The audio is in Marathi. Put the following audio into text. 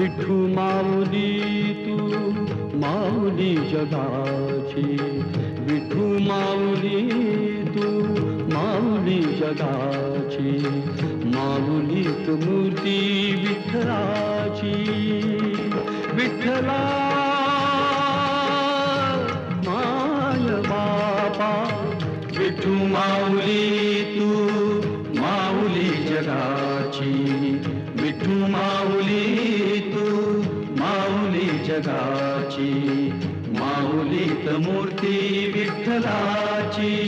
विठू माऊली तू माऊली जगाची, विठू माऊली तू माऊली जगाची, माऊलीत मूर्ती विठ्ठलाची. विठ्ठला माय बापा, विठू माऊली तू माऊली जगाची, विठू माऊली तू माऊली जगाची, माऊलीत मूर्ती विठ्ठलाची.